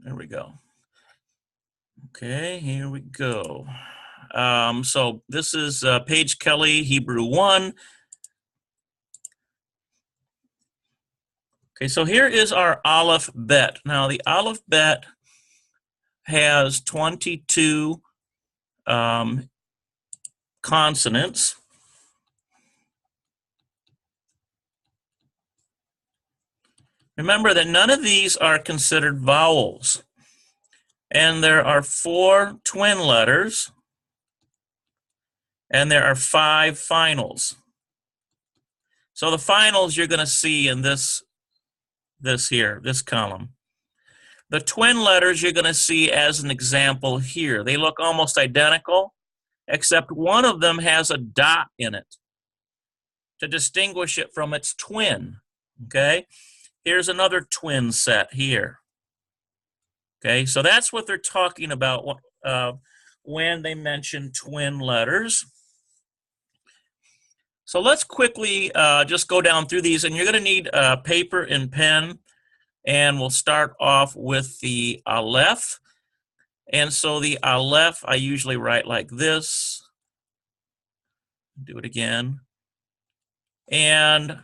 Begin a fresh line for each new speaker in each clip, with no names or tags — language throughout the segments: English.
There we go. Okay, here we go. So this is page Kelley, Hebrew 1. Okay, so here is our Aleph Bet. Now the Aleph Bet has 22 consonants. Remember that none of these are considered vowels. And there are 4 twin letters. And there are 5 finals. So the finals you're going to see in this column. The twin letters you're going to see as an example here. They look almost identical, except one of them has a dot in it to distinguish it from its twin. Okay, here's another twin set here. Okay, so that's what they're talking about when they mention twin letters. So let's quickly just go down through these, and you're going to need paper and pen, and we'll start off with the ALEPH. And so the ALEPH, I usually write like this. Do it again. And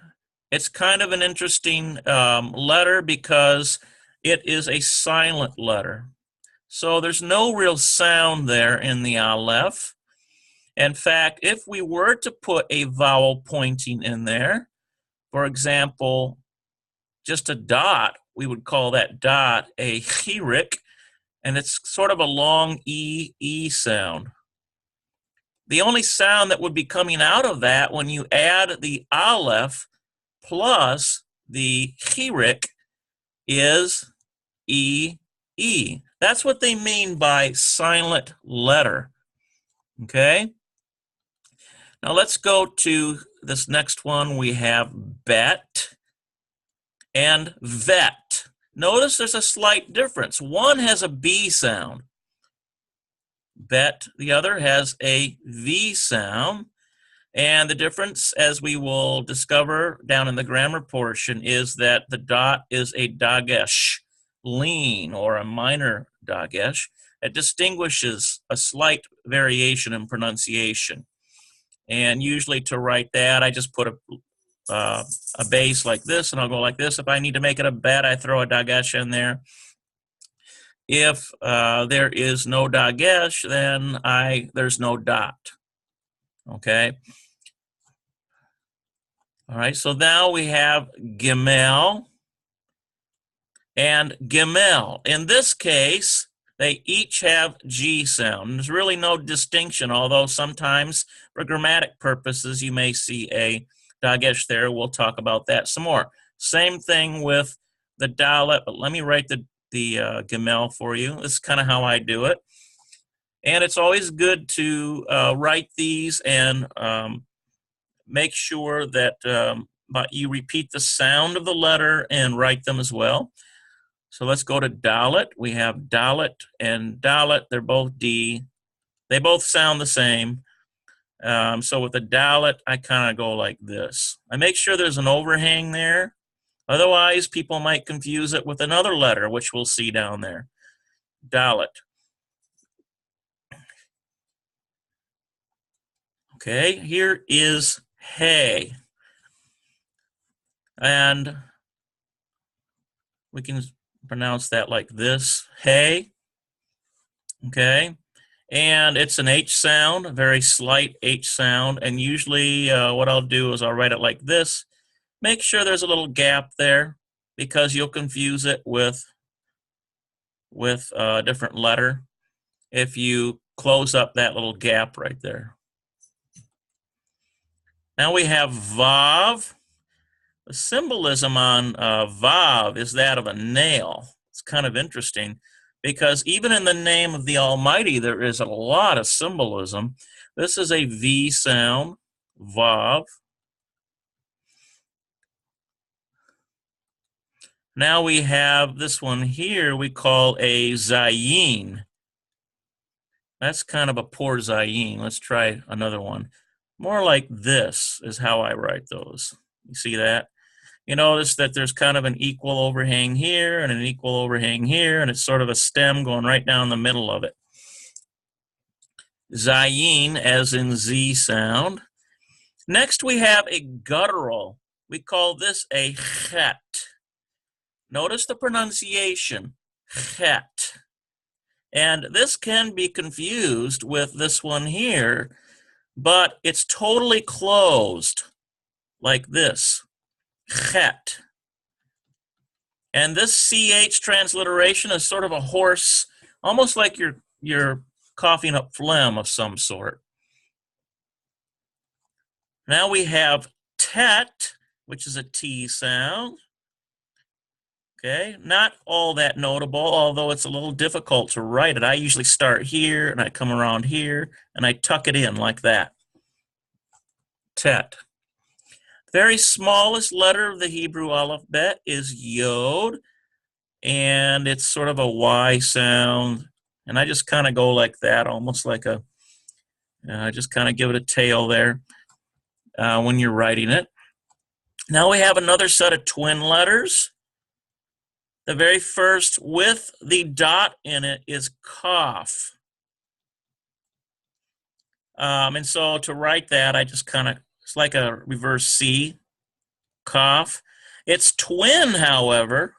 it's kind of an interesting letter because it is a silent letter. So there's no real sound there in the ALEPH. In fact, if we were to put a vowel pointing in there, for example, just a dot, we would call that dot a chirik, and it's sort of a long E sound. The only sound that would be coming out of that when you add the ALEPH plus the chirik is E. That's what they mean by silent letter. Okay? Now let's go to this next one. We have bet and vet. Notice there's a slight difference. One has a B sound. Bet, the other has a V sound. And the difference, as we will discover down in the grammar portion, is that the dot is a dagesh, lean, or a minor dagesh. It distinguishes a slight variation in pronunciation. And usually to write that, I just put a base like this, and I'll go like this. If I need to make it a bet, I throw a dagesh in there. If there is no dagesh, then there's no dot. Okay. All right, so now we have gimel and gimel. In this case, they each have G sound. There's really no distinction, although sometimes for grammatic purposes, you may see a dagesh there. We'll talk about that some more. Same thing with the dalet, but let me write the gimel for you. This is kind of how I do it. And it's always good to write these and make sure that you repeat the sound of the letter and write them as well. So let's go to dalet. We have dalet and dalet. They're both D. They both sound the same. So with the dalet, I kind of go like this. I make sure there's an overhang there. Otherwise, people might confuse it with another letter, which we'll see down there. Dalet. Okay, here is hey. And we can pronounce that like this, hey. Okay, and it's an H sound, a very slight H sound, and usually what I'll do is I'll write it like this. Make sure there's a little gap there because you'll confuse it with a different letter if you close up that little gap right there. Now we have vav. The symbolism on vav is that of a nail. It's kind of interesting because even in the name of the Almighty, there is a lot of symbolism. This is a V sound, vav. Now we have this one here we call a zayin. That's kind of a poor zayin. Let's try another one. More like this is how I write those. You see that? You notice that there's kind of an equal overhang here and an equal overhang here, and it's sort of a stem going right down the middle of it. Zayin, as in Z sound. Next, we have a guttural. We call this a chet. Notice the pronunciation, chet. And this can be confused with this one here, but it's totally closed, like this, chet. And this CH transliteration is sort of a hoarse, almost like you're coughing up phlegm of some sort. Now we have tet, which is a T sound. Okay, not all that notable, although it's a little difficult to write it. I usually start here, and I come around here, and I tuck it in like that. Tet. Very smallest letter of the Hebrew alphabet is Yod, and it's sort of a Y sound. And I just kind of go like that, almost like a, just kind of give it a tail there when you're writing it. Now we have another set of twin letters. The very first with the dot in it is Kaf. And so to write that, I just kind of, it's like a reverse C, Kaf. Its twin, however,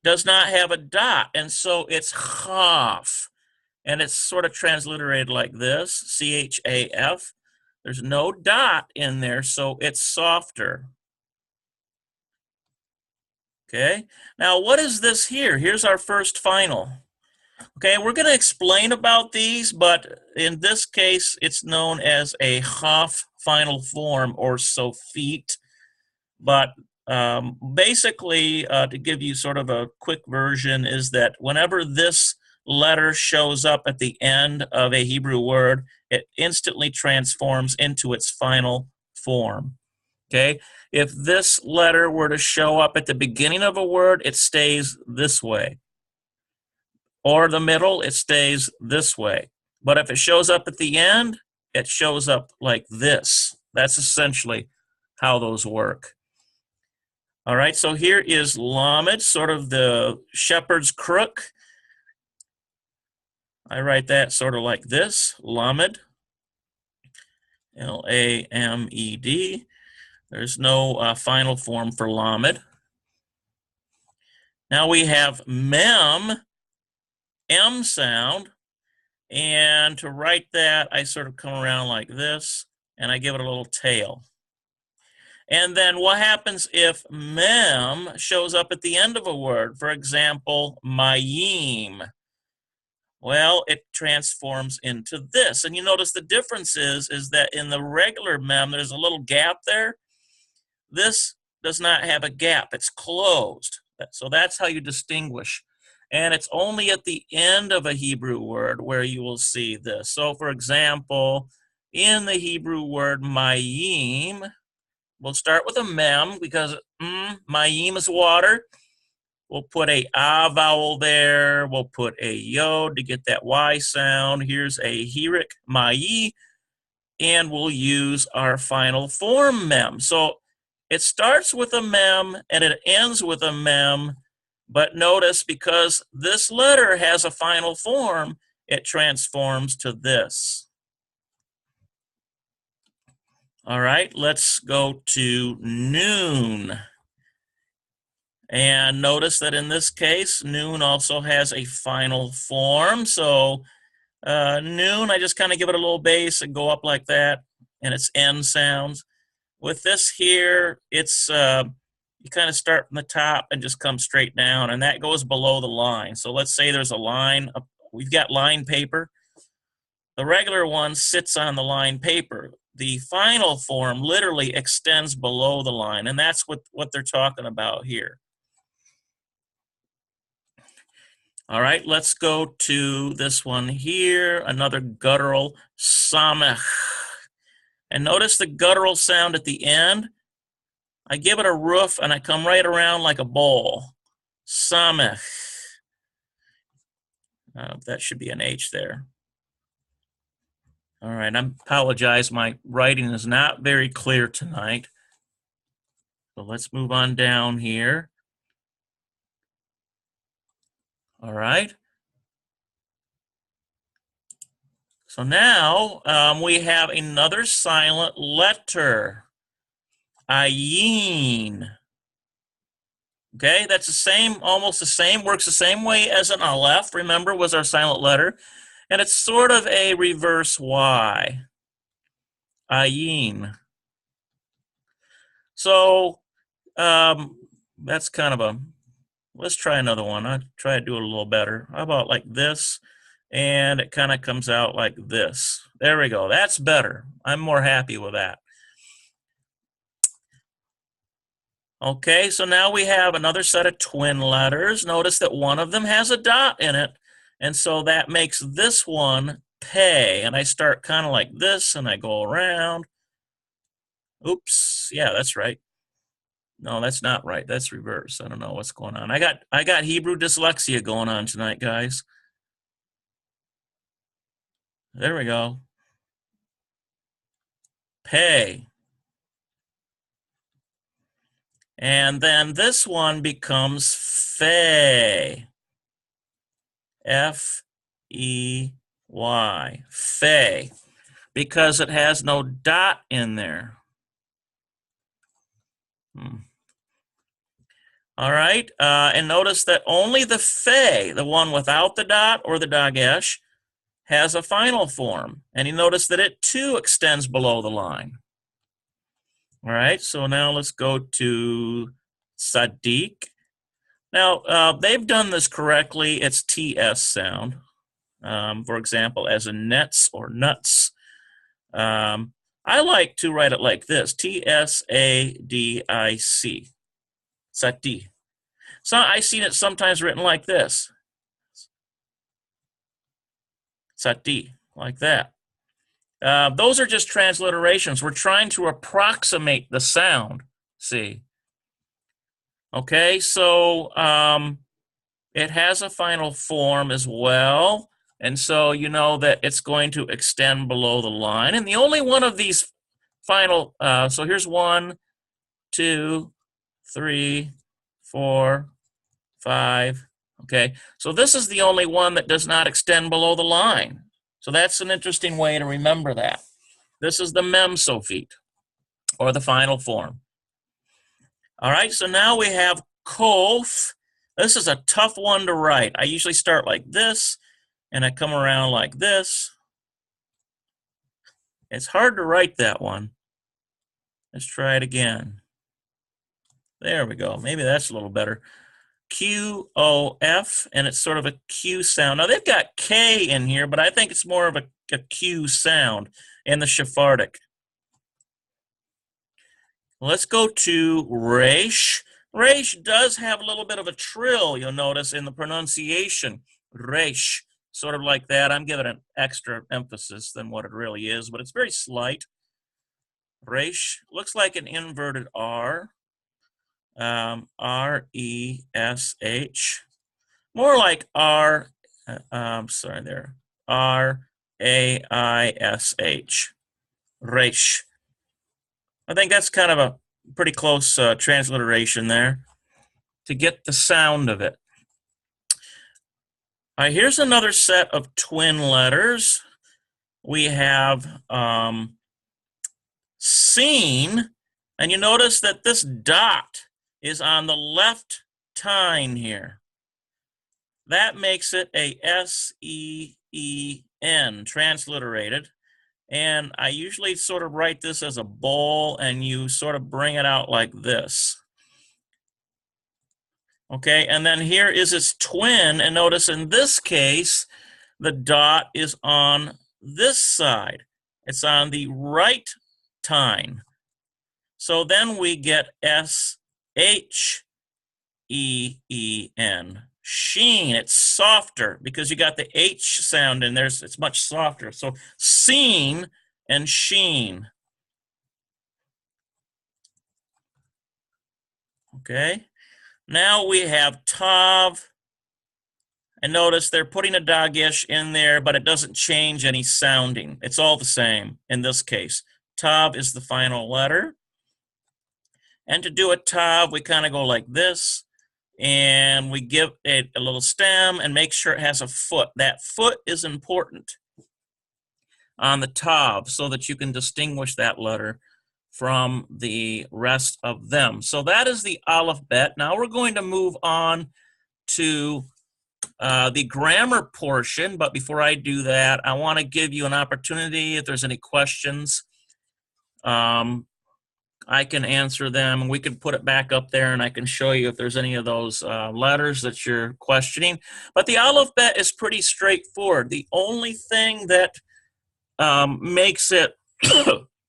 does not have a dot, and so it's Chaf. And it's sort of transliterated like this, C-H-A-F. There's no dot in there, so it's softer. Okay, now what is this here? Here's our first final. Okay, we're going to explain about these, but in this case, it's known as a Chaf final form or Sophite. But basically, to give you sort of a quick version, is that whenever this letter shows up at the end of a Hebrew word, it instantly transforms into its final form. Okay, if this letter were to show up at the beginning of a word, it stays this way. Or the middle, it stays this way. But if it shows up at the end, it shows up like this. That's essentially how those work. All right, so here is Lamed, sort of the shepherd's crook. I write that sort of like this, Lamed, L-A-M-E-D. There's no final form for Lamed. Now we have Mem, M sound, and to write that, I sort of come around like this, and I give it a little tail. And then what happens if Mem shows up at the end of a word? For example, Mayim. Well, it transforms into this. And you notice the difference is that in the regular Mem, there's a little gap there. This does not have a gap. It's closed. So that's how you distinguish. And it's only at the end of a Hebrew word where you will see this. So, for example, in the Hebrew word Mayim, we'll start with a Mem because Mayim is water. We'll put a A vowel there. We'll put a Yod to get that Y sound. Here's a Hirik, Mayi. And we'll use our final form Mem. So it starts with a Mem and it ends with a Mem. But notice because this letter has a final form, it transforms to this. All right, let's go to Noon. And notice that in this case, Noon also has a final form. So Noon, I just kind of give it a little bass and go up like that, and it's N sounds. With this here, it's you kind of start from the top and just come straight down, and that goes below the line. So let's say there's a line. We've got line paper. The regular one sits on the line paper. The final form literally extends below the line, and that's what they're talking about here. All right, let's go to this one here, another guttural, Samech. And notice the guttural sound at the end. I give it a roof, and I come right around like a bowl. Samech. That should be an H there. All right, I apologize. My writing is not very clear tonight. So let's move on down here. All right. So now we have another silent letter. Ayin. Okay, that's the same, almost the same, works the same way as an aleph, remember, was our silent letter. And it's sort of a reverse Y. Ayin. So that's kind of a, let's try another one. I'll try to do it a little better. How about like this? And it kind of comes out like this. There we go. That's better. I'm more happy with that. Okay, so now we have another set of twin letters. Notice that one of them has a dot in it. And so that makes this one pay. And I start kind of like this and I go around. Oops. Yeah, that's right. No, that's not right. That's reverse. I don't know what's going on. I got Hebrew dyslexia going on tonight, guys. There we go. Pay. And then this one becomes Fey. F-E-Y. Fey. Because it has no dot in there. All right. And notice that only the Fey, the one without the dot or the dagesh, has a final form. And you notice that it too extends below the line. All right, so now let's go to Sadiq. Now, they've done this correctly. It's TS sound. For example, as in nets or nuts. I like to write it like this, T-S-A-D-I-C, Sadiq. So I've seen it sometimes written like this, Sadiq, like that. Those are just transliterations. We're trying to approximate the sound, see. Okay, so it has a final form as well. And so you know that it's going to extend below the line. And the only one of these final, so here's 1, 2, 3, 4, 5. Okay, so this is the only one that does not extend below the line. So that's an interesting way to remember that. This is the mem sophete, or the final form. All right, so now we have kof. This is a tough one to write. I usually start like this, and I come around like this. It's hard to write that one. Let's try it again. There we go. Maybe that's a little better. Q-O-F, and it's sort of a Q sound. Now, they've got K in here, but I think it's more of a Q sound in the Sephardic. Let's go to Resh. Resh does have a little bit of a trill, you'll notice, in the pronunciation. Resh, sort of like that. I'm giving an extra emphasis than what it really is, but it's very slight. Resh looks like an inverted R. R-E-S-H. More like R, sorry there, R-A-I-S-H. Resh. I think that's kind of a pretty close transliteration there to get the sound of it. All right, here's another set of twin letters. We have seen, and you notice that this dot is on the left tine here. That makes it a S-E-E-N, transliterated. And I usually sort of write this as a bowl, and you sort of bring it out like this. Okay, and then here is its twin, and notice in this case, the dot is on this side. It's on the right tine. So then we get S-H-E-E-N. Sheen, it's softer because you got the H sound in there, so it's much softer. So seen and sheen. Okay, now we have tav. And notice they're putting a dagesh in there, but it doesn't change any sounding. It's all the same in this case. Tav is the final letter. And to do a tav, we kind of go like this, and we give it a little stem and make sure it has a foot. That foot is important on the tav so that you can distinguish that letter from the rest of them. So that is the Aleph Bet. Now we're going to move on to the grammar portion, but before I do that, I want to give you an opportunity. If there's any questions, I can answer them. We can put it back up there, and I can show you if there's any of those letters that you're questioning. But the Aleph Bet is pretty straightforward. The only thing that makes it,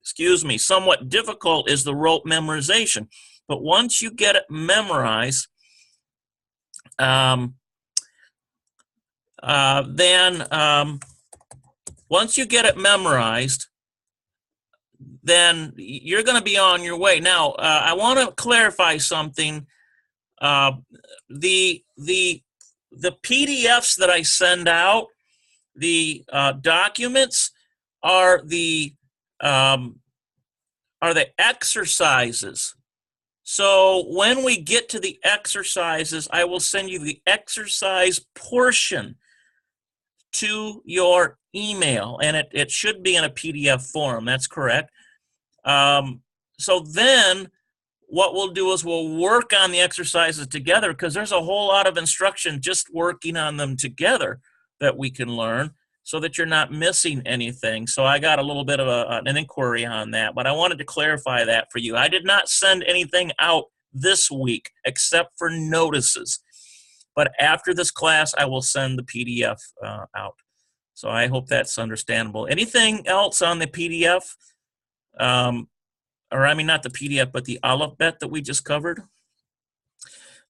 excuse me, somewhat difficult is the rote memorization. But once you get it memorized, once you get it memorized, then you're going to be on your way. Now, I want to clarify something. The PDFs that I send out, the documents, are the exercises. So when we get to the exercises, I will send you the exercise portion to your email, and it should be in a PDF form. That's correct. So then what we'll do is we'll work on the exercises together, because there's a whole lot of instruction just working on them together that we can learn so that you're not missing anything. So I got a little bit of an inquiry on that, but I wanted to clarify that for you. I did not send anything out this week except for notices. But after this class, I will send the PDF out. So I hope that's understandable. Anything else on the PDF? Or I mean, not the PDF, but the Aleph Bet that we just covered?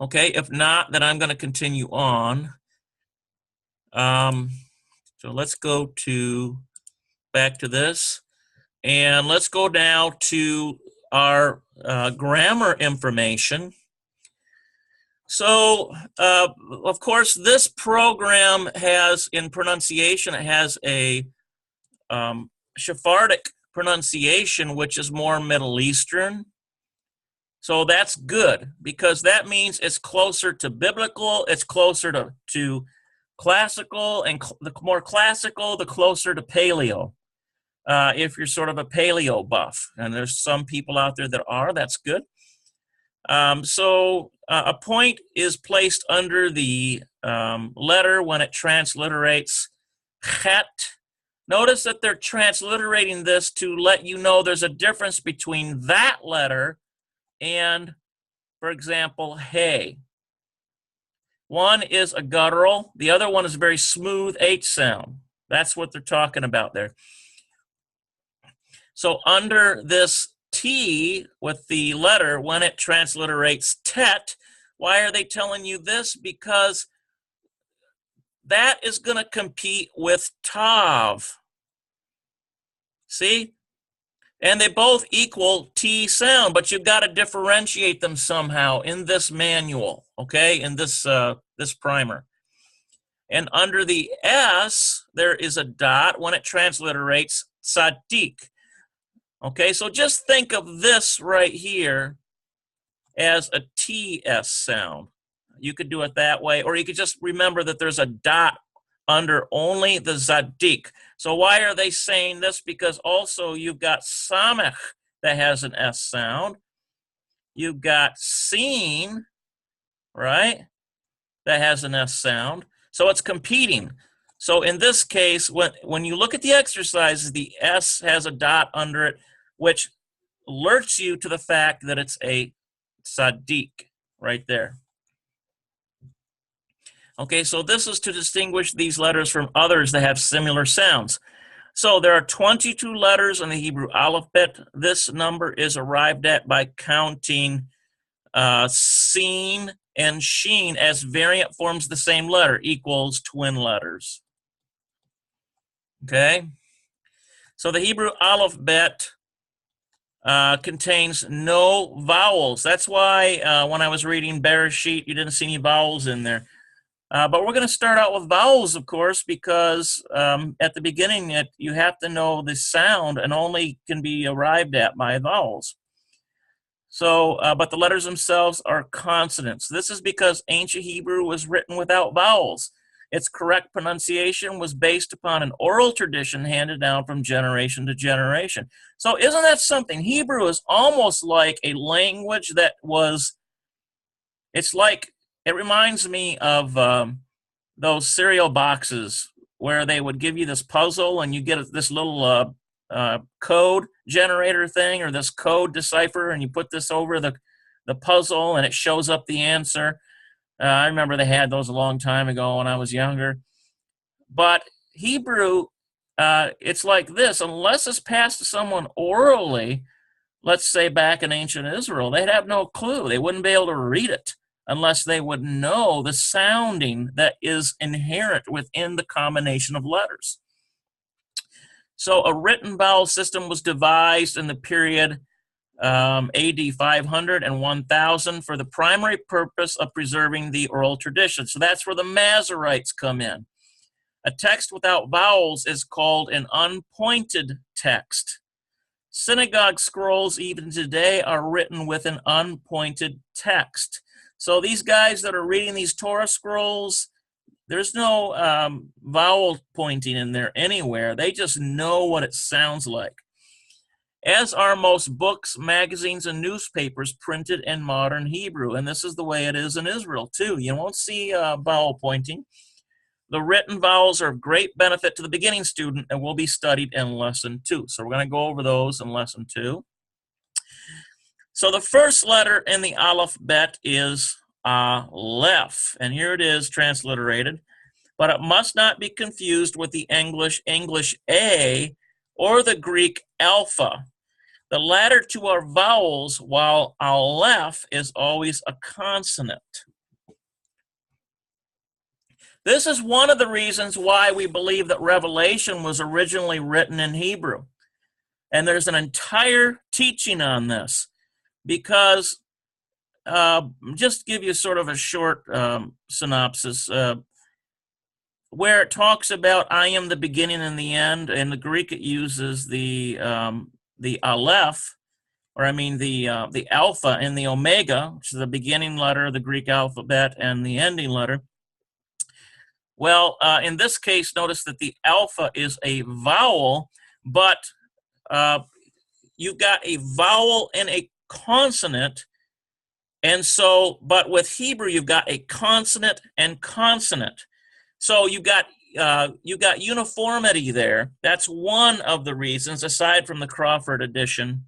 Okay, if not, then I'm going to continue on. So let's go back to this. And let's go now to our grammar information. So, of course, this program has, in pronunciation, it has a Sephardic pronunciation, which is more Middle Eastern. So that's good, because that means it's closer to biblical, it's closer to classical, and the more classical, the closer to paleo. If you're sort of a paleo buff, and there's some people out there that are, that's good. So a point is placed under the letter when it transliterates chet. Notice that they're transliterating this to let you know there's a difference between that letter and, for example, hey. One is a guttural, the other one is a very smooth H sound. That's what they're talking about there. So under this T with the letter, when it transliterates tet, why are they telling you this? Because that is going to compete with tav. See? And they both equal T sound, but you've got to differentiate them somehow in this manual, okay, in this, this primer. And under the S, there is a dot when it transliterates tzaddik. Okay, so just think of this right here as a TS sound. You could do it that way, or you could just remember that there's a dot under only the tzaddik. So why are they saying this? Because also you've got samech that has an S sound. You've got seen, right, that has an S sound. So it's competing. So in this case, when you look at the exercises, the S has a dot under it, which alerts you to the fact that it's a tzaddik right there. Okay, so this is to distinguish these letters from others that have similar sounds. So there are 22 letters in the Hebrew alphabet. This number is arrived at by counting seen and sheen as variant forms of the same letter, equals twin letters. Okay, so the Hebrew alphabet contains no vowels. That's why when I was reading Bereshit, you didn't see any vowels in there. But we're going to start out with vowels, of course, because at the beginning you have to know the sound and only can be arrived at by vowels. So, but the letters themselves are consonants. This is because ancient Hebrew was written without vowels. Its correct pronunciation was based upon an oral tradition handed down from generation to generation. So isn't that something? Hebrew is almost like a language that was, it's like, it reminds me of those cereal boxes where they would give you this puzzle and you get this little code generator thing or this code decipher, and you put this over the puzzle and it shows up the answer. I remember they had those a long time ago when I was younger. But Hebrew, it's like this: unless it's passed to someone orally, let's say back in ancient Israel, they'd have no clue. They wouldn't be able to read it unless they would know the sounding that is inherent within the combination of letters. So a written vowel system was devised in the period AD 500 and 1000 for the primary purpose of preserving the oral tradition. So that's where the Masoretes come in. A text without vowels is called an unpointed text. Synagogue scrolls even today are written with an unpointed text. So these guys that are reading these Torah scrolls, there's no vowel pointing in there anywhere. They just know what it sounds like. As are most books, magazines, and newspapers printed in modern Hebrew. And this is the way it is in Israel too. You won't see vowel pointing. The written vowels are of great benefit to the beginning student and will be studied in lesson 2. So we're going to go over those in lesson 2. So the first letter in the alphabet is ALEPH, and here it is transliterated, but it must not be confused with the English A or the Greek alpha. The latter two are vowels, while ALEPH is always a consonant. This is one of the reasons why we believe that Revelation was originally written in Hebrew. And there's an entire teaching on this, because just give you sort of a short synopsis, where it talks about I am the beginning and the end. In the Greek, it uses the aleph, or I mean the alpha and the omega, which is the beginning letter of the Greek alphabet and the ending letter. Well, in this case, notice that the alpha is a vowel, but you've got a vowel and a consonant. And so, but with Hebrew, you've got a consonant and consonant. So you've got uniformity there. That's one of the reasons, aside from the Crawford edition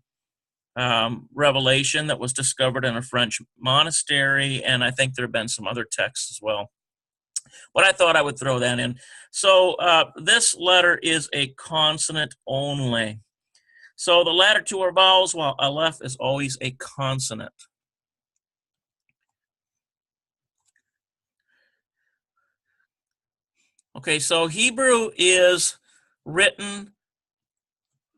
revelation that was discovered in a French monastery, and I think there have been some other texts as well. But I thought I would throw that in. So this letter is a consonant only. So the latter two are vowels, while aleph is always a consonant. Okay, so Hebrew is written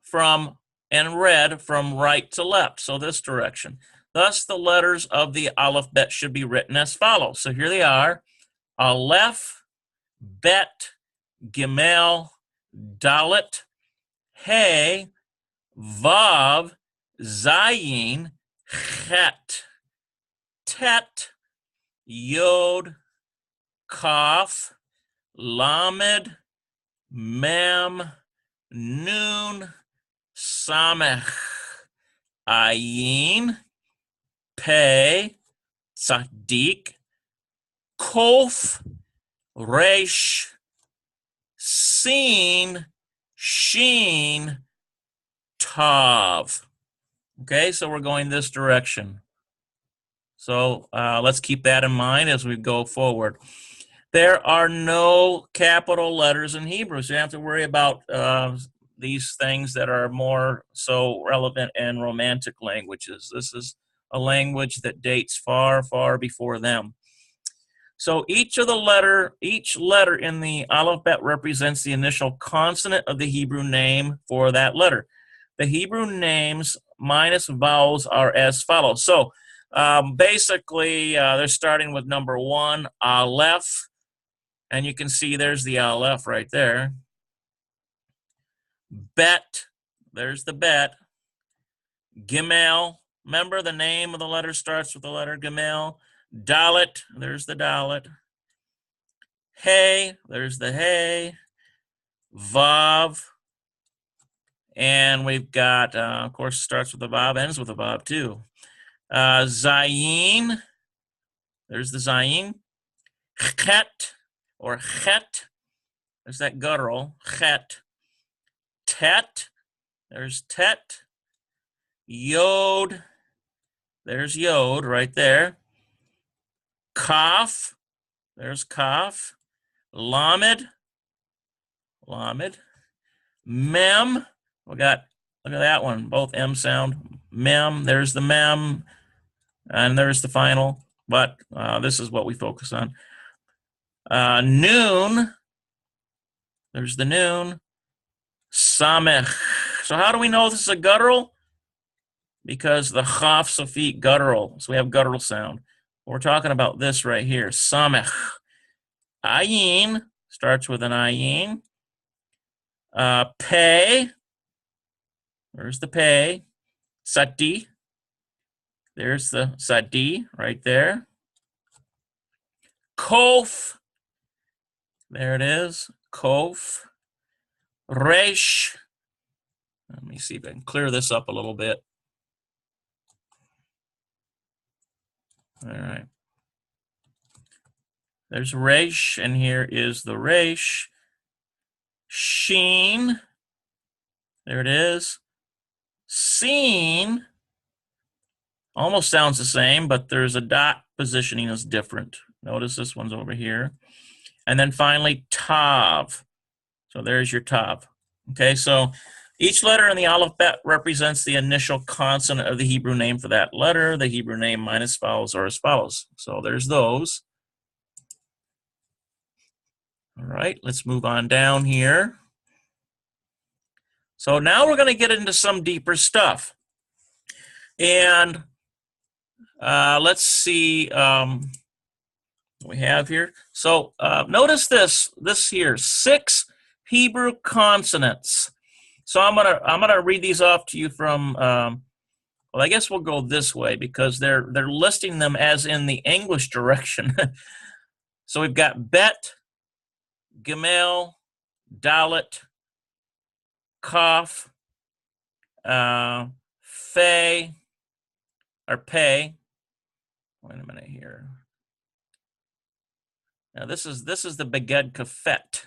from and read from right to left, so this direction. Thus, the letters of the alphabet should be written as follows. So here they are: Aleph, Bet, Gimel, Dalet, He, Vav, Zayin, Chet, Tet, Yod, Kaf, Lamed, Mem, Nun, Samech, Ayin, Pei, Tzadik, Kof, Resh, Sin, Shin, Tav. Okay, so we're going this direction. So let's keep that in mind as we go forward. There are no capital letters in Hebrew, so you don't have to worry about these things that are more so relevant in Romantic languages. This is a language that dates far, far before them. So each letter in the alphabet represents the initial consonant of the Hebrew name for that letter. The Hebrew names minus vowels are as follows. So basically, they're starting with number 1, Aleph, and you can see there's the Aleph right there. Bet, there's the Bet. Gimel, Remember, the name of the letter starts with the letter Gamel. Dalet, there's the Dalet. Hey, there's the Hey. Vav. And we've got, of course, starts with a Vav, ends with a Vav too. Zayin, there's the Zayin. Chet, or Chet, there's that guttural, Chet. Tet, there's Tet. Yod, there's Yod right there. Kaf, there's Kaf. Lamed, Lamed. Mem, look at that one, both M sound. Mem, there's the Mem, and there's the final, but this is what we focus on. Noon, there's the Noon. Samech. So how do we know this is a guttural? Because the Chaf Safit guttural, so we have guttural sound. We're talking about this right here, Samech. Ayin, starts with an Ayin. Pei, there's the Pei. Sati, there's the Sati right there. Kof, there it is, Kof. Resh, let me see if I can clear this up a little bit. All right. There's Resh, and here is the Resh. Sheen, there it is. Seen, almost sounds the same, but there's a dot positioning is different. Notice this one's over here. And then finally, Tav. So there's your Tav. Okay, so each letter in the alphabet represents the initial consonant of the Hebrew name for that letter. The Hebrew name minus vowels are as follows. So there's those. All right, let's move on down here. So now we're going to get into some deeper stuff. And let's see what we have here. So notice this here, 6 Hebrew consonants. So I'm gonna read these off to you from, well, I guess we'll go this way because they're listing them as in the English direction. So we've got Bet, Gimel, Dalet, Kaf, Fe, or Pei. Wait a minute here. Now this is the Beged Kafet.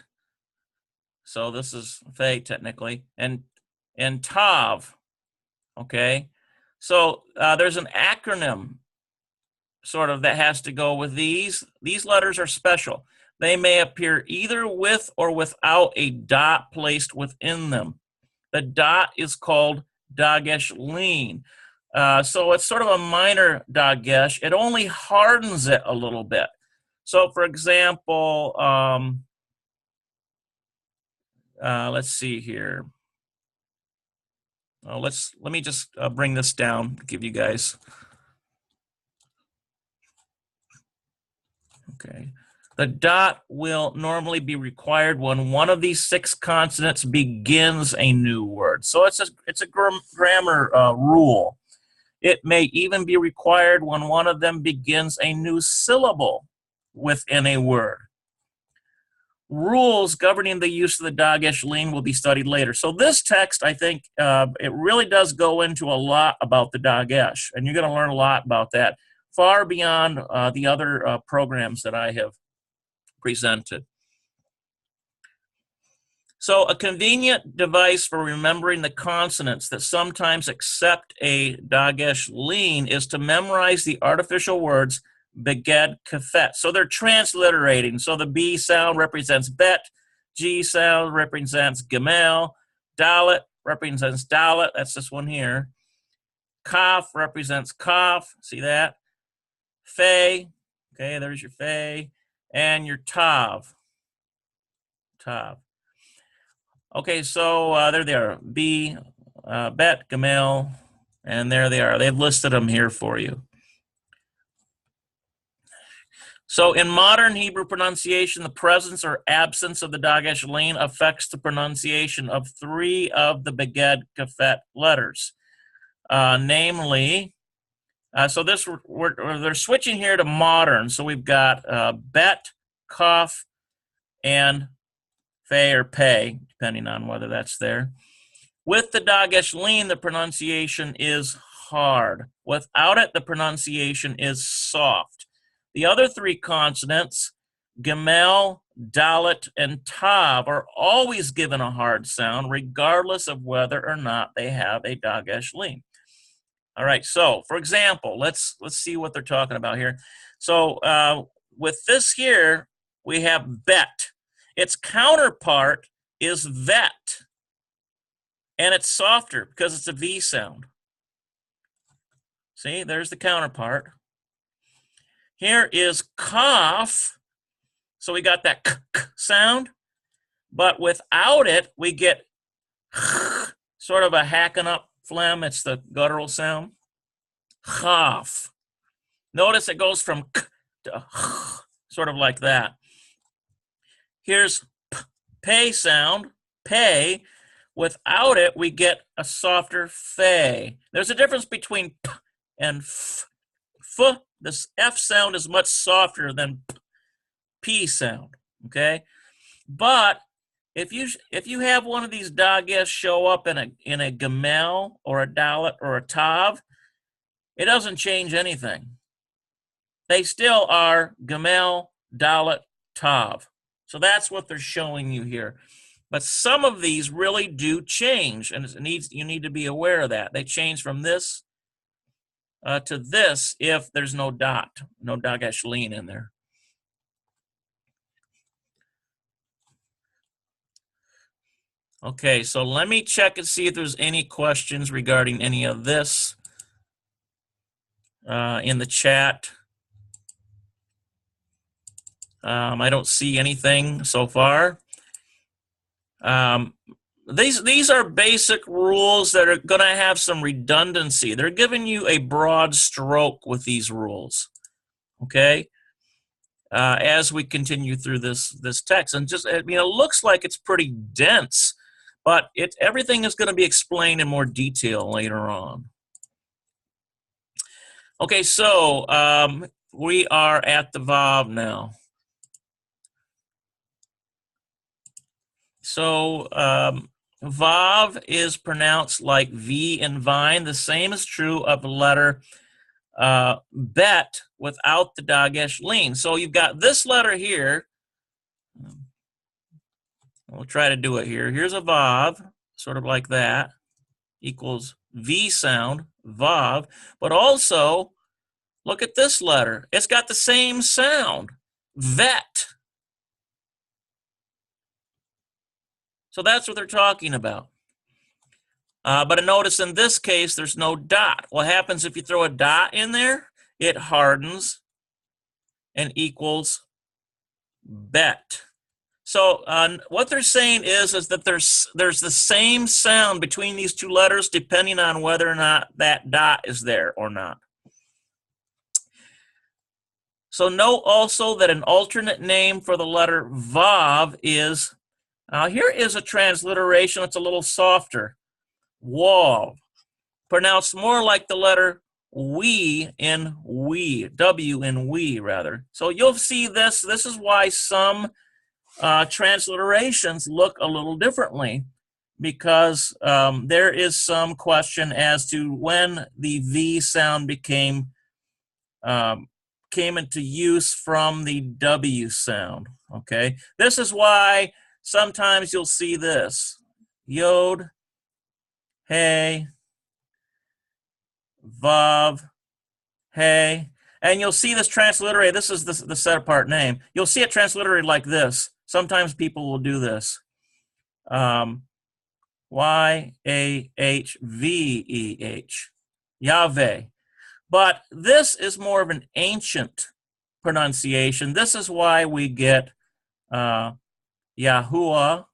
So this is Fe technically, and Tav. Okay, so there's an acronym sort of that has to go with these. These letters are special. They may appear either with or without a dot placed within them. The dot is called Dagesh Lean. So it's sort of a minor Dagesh. It only hardens it a little bit. So for example, let's see here. Let me just bring this down to give you guys. Okay. The dot will normally be required when one of these 6 consonants begins a new word. So it's a grammar rule. It may even be required when one of them begins a new syllable within a word. Rules governing the use of the Dagesh Lean will be studied later. So this text, I think, it really does go into a lot about the Dagesh, and you're going to learn a lot about that, far beyond the other programs that I have presented. So a convenient device for remembering the consonants that sometimes accept a Dagesh Lean is to memorize the artificial words Beged Kafet. So they're transliterating. So the B sound represents Bet, G sound represents Gimel, Dalet represents Dalet, that's this one here. Kaf represents Kaf, see that? Fe, okay, there's your Fe, and your Tav. Tav. Okay, so there they are, B, Bet, Gimel, and there they are. They've listed them here for you. So in modern Hebrew pronunciation, the presence or absence of the Dagesh Lean affects the pronunciation of 3 of the Beged Kafet letters, namely So this they're switching here to modern. So we've got bet, cough, and fay or pay, depending on whether that's there. With the Dagesh lean, the pronunciation is hard. Without it, the pronunciation is soft. The other three consonants, Gimel, Dalet, and Tav, are always given a hard sound, regardless of whether or not they have a Dagesh lean. All right, so for example, let's see what they're talking about here. So with this here, we have bet. Its counterpart is vet, and it's softer because it's a V sound. See, there's the counterpart. Here is cough, so we got that k sound, but without it, we get sort of a hacking up phlegm. It's the guttural sound. Cough. Notice it goes from k to sort of like that. Here's pay sound, pay. Without it, we get a softer fay. There's a difference between p and f. F, this F sound is much softer than P sound, okay? But if you have one of these Dagesh show up in a Gimel or a Dalet or a Tav, it doesn't change anything. They still are Gimel, Dalet, Tav. So that's what they're showing you here. But some of these really do change, and you need to be aware of that. They change from this to this if there's no dot, no Dagesh lean in there. Okay, so let me check and see if there's any questions regarding any of this in the chat. I don't see anything so far. These are basic rules that are going to have some redundancy. They're giving you a broad stroke with these rules, okay? As we continue through this text, and just it looks like it's pretty dense, but everything is going to be explained in more detail later on. Okay, so we are at the Vav now. So Vav is pronounced like V in vine. The same is true of the letter bet without the Dagesh lean. So you've got this letter here. We'll try to do it here. Here's a Vav, sort of like that, equals V sound, Vav. But also, look at this letter. It's got the same sound, vet. So that's what they're talking about. But notice in this case, there's no dot. What happens if you throw a dot in there? It hardens and equals bet. So what they're saying is that there's the same sound between these two letters depending on whether or not that dot is there or not. So note also that an alternate name for the letter Vav is, here is a transliteration. It's a little softer. Wav, pronounced more like the letter we in we, W in we rather. So you'll see this. This is why some transliterations look a little differently, because there is some question as to when the V sound came into use from the W sound. Okay, this is why sometimes you'll see this Yod, Hey, Vav, Hey, and you'll see this transliterated. This is the set apart name. You'll see it transliterated like this. Sometimes people will do this. Y-A-H-V-E-H, Yahweh. But this is more of an ancient pronunciation. This is why we get Yahuwah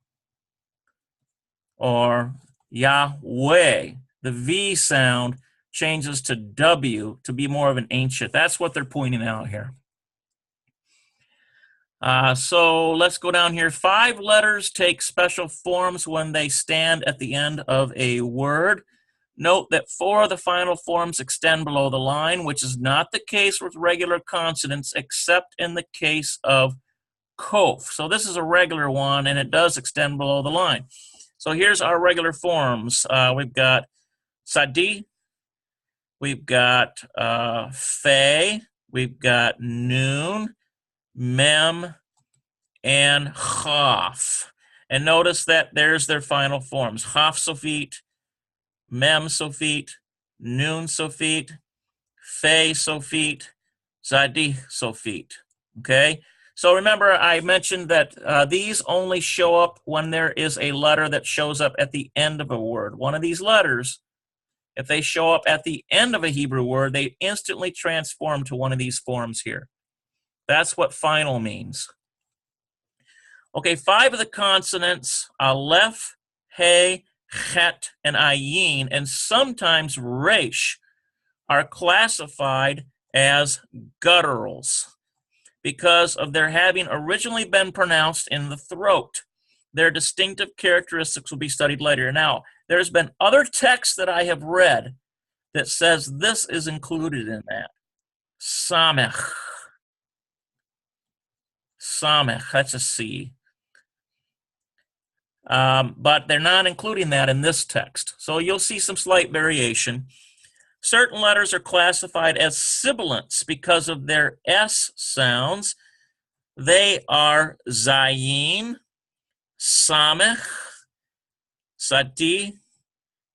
or Yahweh. The V sound changes to W to be more of an ancient. That's what they're pointing out here. So let's go down here. 5 letters take special forms when they stand at the end of a word. Note that 4 of the final forms extend below the line, which is not the case with regular consonants except in the case of kof. So this is a regular one, and it does extend below the line. So here's our regular forms. We've got sadi, we've got fe, we've got noon, mem, and chaf. And notice that there's their final forms. Chaf sofit, mem sofit, noon sofit, fe sofit, zadi sofit. Okay? So remember, I mentioned that these only show up when there is a letter that shows up at the end of a word. One of these letters, if they show up at the end of a Hebrew word, they instantly transform to one of these forms here. That's what final means. Okay, 5 of the consonants, aleph, he, chet, and ayin, and sometimes resh, are classified as gutturals because of their having originally been pronounced in the throat. Their distinctive characteristics will be studied later. Now, there's been other texts that I have read that says this is included in that. Samech. Samech, that's a C. But they're not including that in this text. So you'll see some slight variation. Certain letters are classified as sibilants because of their S sounds. They are zayin, samech, sadi,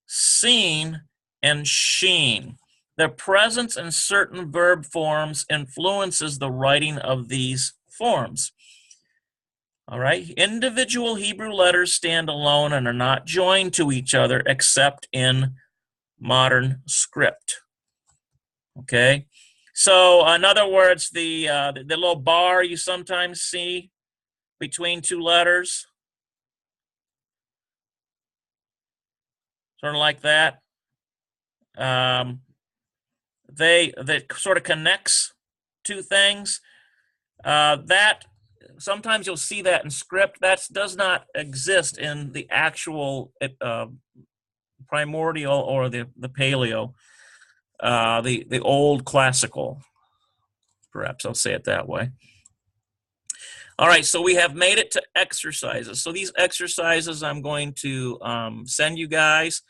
sin, and sheen. Their presence in certain verb forms influences the writing of these forms. All right, individual Hebrew letters stand alone and are not joined to each other except in modern script. Okay, so in other words, the little bar you sometimes see between two letters, sort of like that, that sort of connects two things. That sometimes you'll see that in script. That does not exist in the actual primordial or the paleo, the old classical. Perhaps I'll say it that way. All right, so we have made it to exercises. So these exercises I'm going to send you guys,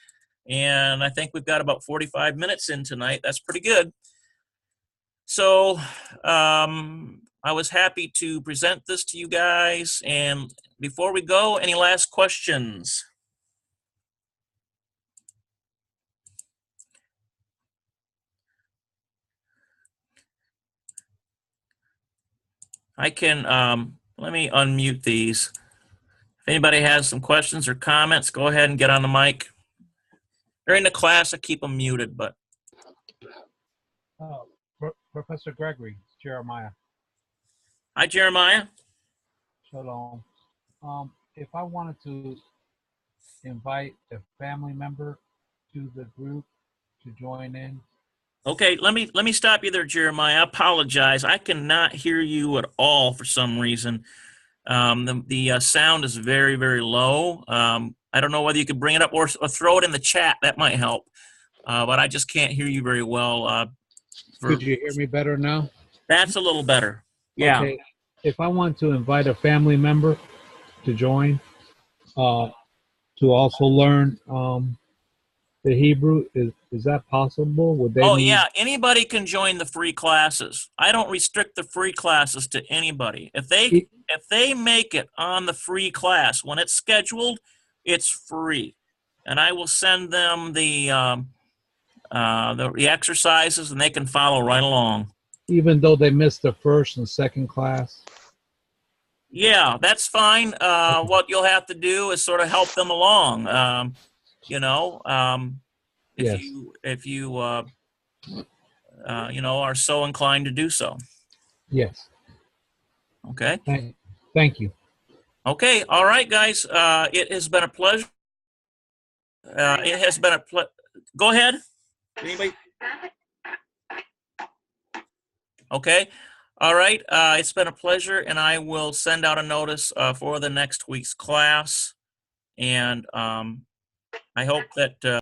and I think we've got about 45 minutes in tonight. That's pretty good. So I was happy to present this to you guys. And before we go, any last questions? I can, let me unmute these. If anybody has some questions or comments, go ahead and get on the mic. During the class, I keep them muted, but.
Professor Gregory, Jeremiah.
Hi, Jeremiah.
Shalom. If I wanted to invite a family member to the group to join in.
Okay, let me stop you there, Jeremiah. I apologize. I cannot hear you at all for some reason. The sound is very, very low. I don't know whether you could bring it up or throw it in the chat. That might help. But I just can't hear you very well.
Could you hear me better now?
That's a little better. Yeah.
Okay. If I want to invite a family member to join, to also learn the Hebrew, is that possible? Would they?
Oh, yeah. Anybody can join the free classes. I don't restrict the free classes to anybody. If they make it on the free class when it's scheduled, it's free, and I will send them the exercises, and they can follow right along.
Even though they missed the first and second class?
Yeah, that's fine. What you'll have to do is sort of help them along.
Yes.
If you are so inclined to do so.
Yes.
Okay.
Thank you.
Okay. All right, guys. It has been a pleasure. It has been a pleasure. Go ahead. Anybody? Okay. All right. It's been a pleasure, and I will send out a notice for the next week's class. And I hope that